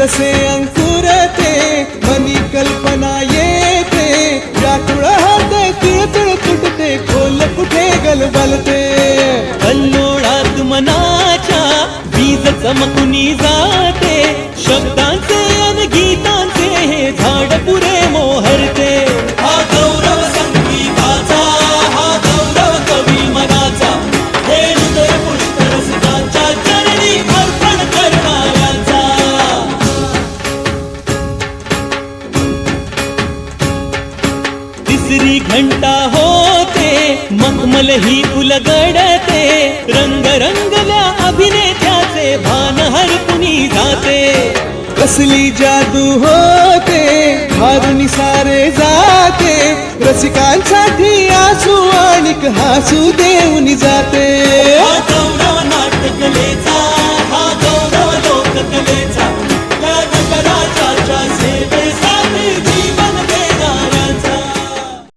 जसे अंकुरते मनी कल्पना येते, व्याकुळ होते तिळतिळ तुटते, खोल कुठे गलबलते. कल्लोळात मनाच्या बीज चमकुनी जाते, शब्दांचे अन गीतांचे हे झाड पुरे मोहरते. हा गौरव संगीताचा, हा गौरव कवी मनाचा, हे हृदय पुष्करसिकांच्या चरणी अर्पण करणाऱ्यांचा. तिसरी घंटा होते मखमल ही उलगडते, रंग रंगल्या अभिनेत्याचे भान हरपुनी जाते. कसली जादू होते भारुनी सारे जाते, रसिकांसाठी आसू आणिक हासू देऊन जाते.